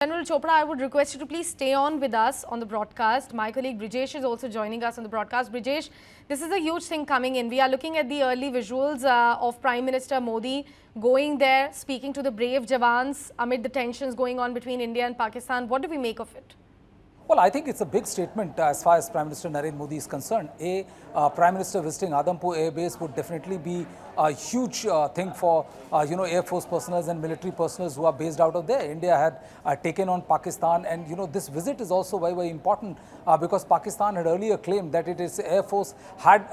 General Chopra, I would request you to please stay on with us on the broadcast. My colleague Brijesh is also joining us on the broadcast. Brijesh, this is a huge thing coming in. We are looking at the early visuals of Prime Minister Modi going there, speaking to the brave Jawans amid the tensions going on between India and Pakistan. What do we make of it? Well, I think it's a big statement as far as Prime Minister Narendra Modi is concerned. Prime Minister visiting Adampur Air Base would definitely be a huge thing for, Air Force personnel and military personnel who are based out of there. India had taken on Pakistan, and, this visit is also very, very important because Pakistan had earlier claimed that its Air Force had,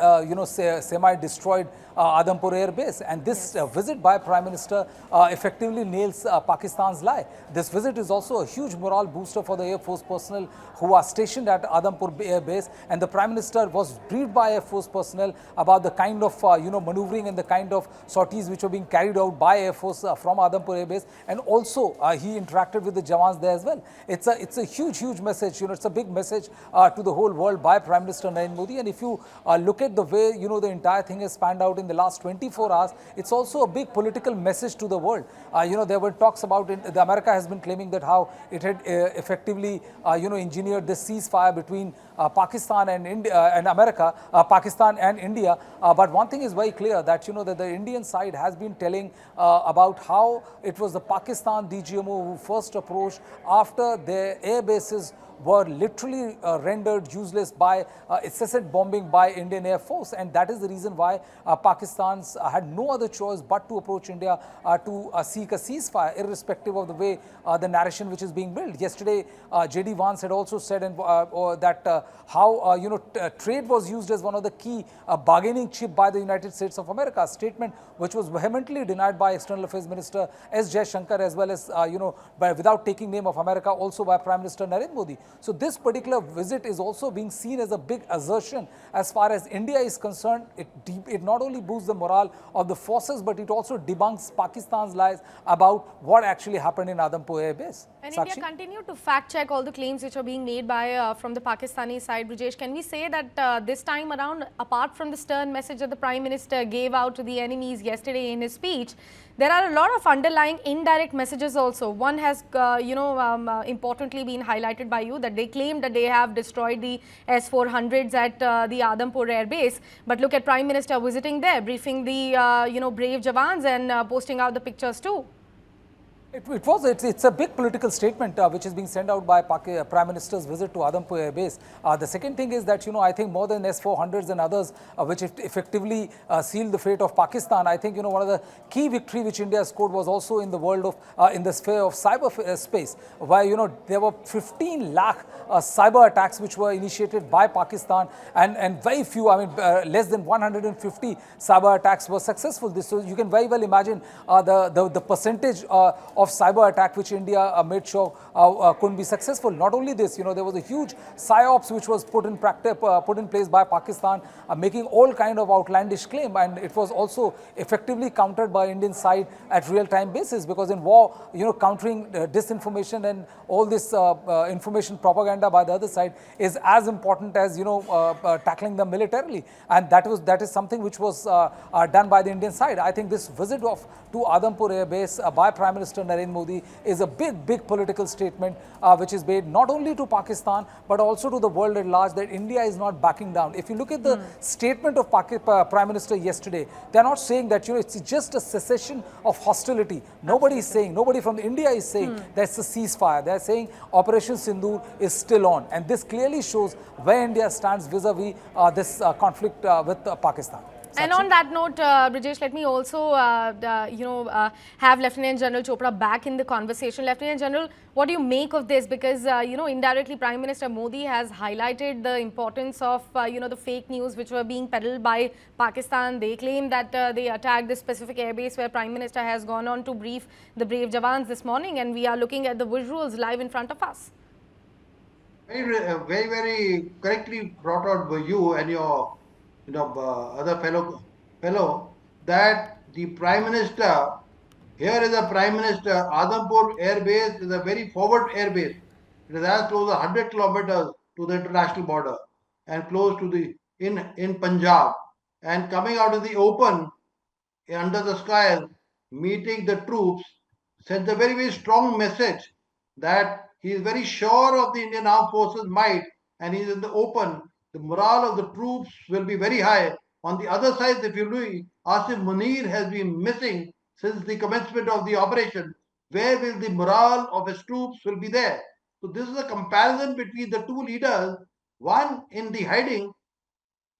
semi-destroyed Adampur Air Base. And this visit by Prime Minister effectively nails Pakistan's lie. This visit is also a huge morale booster for the Air Force personnel who are stationed at Adampur Air Base, and the Prime Minister was briefed by Air Force personnel about the kind of maneuvering and the kind of sorties which were being carried out by Air Force from Adampur Air Base, and also he interacted with the Jawans there as well. It's a huge message. It's a big message to the whole world by Prime Minister Narendra Modi. And if you look at the way the entire thing has panned out in the last 24 hours, it's also a big political message to the world. There were talks about it. The America has been claiming that how it had effectively engineered this ceasefire between Pakistan and India and America, Pakistan and India. But one thing is very clear that that the Indian side has been telling about how it was the Pakistan DGMO who first approached after their air bases were literally rendered useless by incessant bombing by Indian Air Force, and that is the reason why Pakistan's had no other choice but to approach India to seek a ceasefire, irrespective of the way the narration which is being built. Yesterday, J.D. Vance had also said that how trade was used as one of the key bargaining chip by the United States of America, a statement which was vehemently denied by External Affairs Minister S. Jaishankar, as well as without taking name of America, also by Prime Minister Narendra Modi. So this particular visit is also being seen as a big assertion as far as India is concerned. It not only boosts the morale of the forces, but it also debunks Pakistan's lies about what actually happened in Adampur Air Base. And Sakshi? India continued to fact check all the claims which are being made by from the Pakistani side. Brijesh, can we say that this time around, apart from the stern message that the Prime Minister gave out to the enemies yesterday in his speech, there are a lot of underlying indirect messages also. One has, importantly been highlighted by you, that they claim that they have destroyed the S-400s at the Adampur Air Base. But look at Prime Minister visiting there, briefing the, brave Jawans and posting out the pictures too. It's a big political statement which is being sent out by Prime Minister's visit to Adampur Air Base. The second thing is that, I think more than S-400s and others which effectively sealed the fate of Pakistan, I think, one of the key victory which India scored was also in the world of, in the sphere of cyber space, where, there were 15 lakh cyber attacks which were initiated by Pakistan, and very few, less than 150 cyber attacks were successful. So you can very well imagine the percentage of cyber attack which India made sure couldn't be successful. Not only this, there was a huge psyops which was put in place by Pakistan, making all kind of outlandish claim, and it was also effectively countered by Indian side at real-time basis, because in war, countering disinformation and all this information propaganda by the other side is as important as tackling them militarily, and that is something which was done by the Indian side. I think this visit to Adampur Air Base by Prime Minister Narendra Modi is a big political statement which is made not only to Pakistan but also to the world at large, that India is not backing down. If you look at the statement of Prime Minister yesterday, they are not saying that it's just a cessation of hostility. Nobody is saying, nobody from India is saying that's a ceasefire. They are saying Operation Sindoor is still on, and this clearly shows where India stands vis-a-vis this conflict with Pakistan. And on that note, Brijesh, let me also, have Lieutenant General Chopra back in the conversation. Lieutenant General, what do you make of this? Because, indirectly Prime Minister Modi has highlighted the importance of, the fake news which were being peddled by Pakistan. They claim that they attacked this specific airbase where Prime Minister has gone on to brief the brave Jawans this morning, and we are looking at the visuals live in front of us. Very correctly brought out by you and your other fellow, that the Prime Minister, here is a Prime Minister, Adampur Air Base is a very forward air base. It is as close as 100 kilometers to the international border and close to the, in Punjab, and coming out in the open, under the skies, meeting the troops, sends a very strong message that he is very sure of the Indian Armed Forces might and he is in the open. The morale of the troops will be very high. On the other side, if you look, Asif Munir has been missing since the commencement of the operation. Where will the morale of his troops will be there? So this is a comparison between the two leaders, one in the hiding,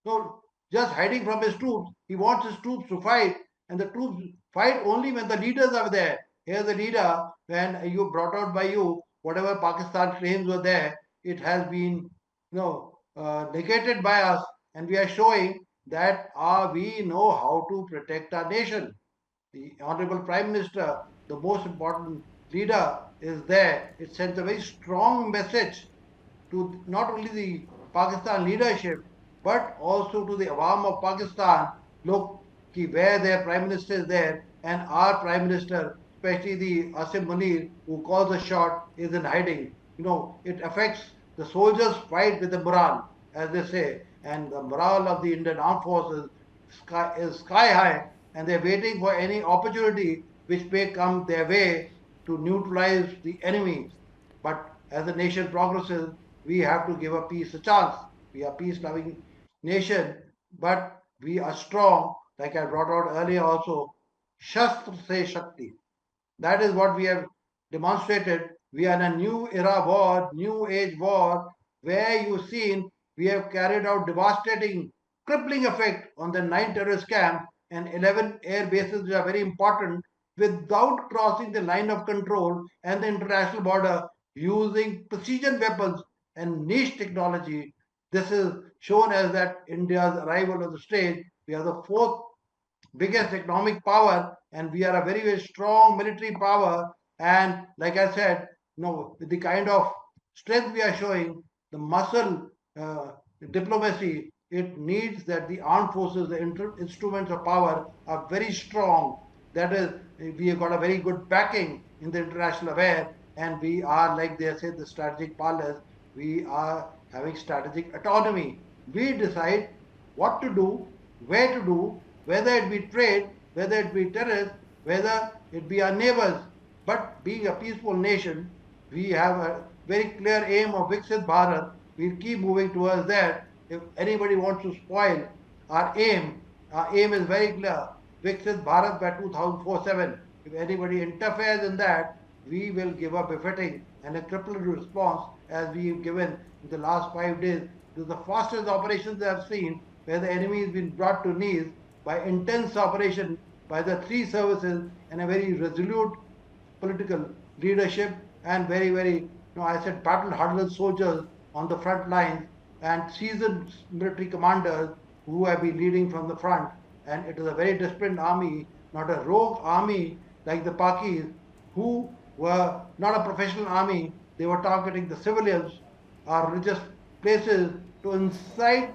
no, just hiding from his troops. He wants his troops to fight, and the troops fight only when the leaders are there. Here's the leader, when you brought out by you, whatever Pakistan claims were there, it has been negated by us, and we are showing that we know how to protect our nation. The Honorable Prime Minister, the most important leader, is there. It sends a very strong message to not only the Pakistan leadership but also to the Awam of Pakistan. Look, where their Prime Minister is there and our Prime Minister, especially the Asim Munir, who calls the shot, is in hiding. It affects the soldiers' fight with the morale, as they say, and the morale of the Indian Armed Forces is sky high, and they're waiting for any opportunity which may come their way to neutralize the enemy. But as the nation progresses, we have to give a peace a chance. We are a peace-loving nation, but we are strong, like I brought out earlier also. Shastra se Shakti. That is what we have demonstrated. We are in a new era war, new age war, where you've seen we have carried out devastating, crippling effect on the 9 terrorist camps and 11 air bases which are very important without crossing the line of control and the international border using precision weapons and niche technology. This is shown as that India's arrival on the stage. We are the fourth biggest economic power and we are a very, very strong military power. And like I said, with the kind of strength we are showing, the muscle diplomacy, it needs that the armed forces, the instruments of power are very strong. That is, we have got a very good backing in the international affair, and we are, like they say, the strategic parlance, we are having strategic autonomy. We decide what to do, where to do, whether it be trade, whether it be terrorists, whether it be our neighbors. But being a peaceful nation, we have a very clear aim of Viksit Bharat. We'll keep moving towards that. If anybody wants to spoil our aim is very clear. Viksit Bharat by 2047. If anybody interferes in that, we will give a befitting and a crippled response as we have given in the last 5 days. This is the fastest operations I have seen where the enemy has been brought to knees by intense operation by the three services and a very resolute political leadership and very, very, I said, battle-hardened soldiers on the front lines and seasoned military commanders who have been leading from the front. And it is a very disciplined army, not a rogue army like the Pakis, who were not a professional army. They were targeting the civilians, our religious places, to incite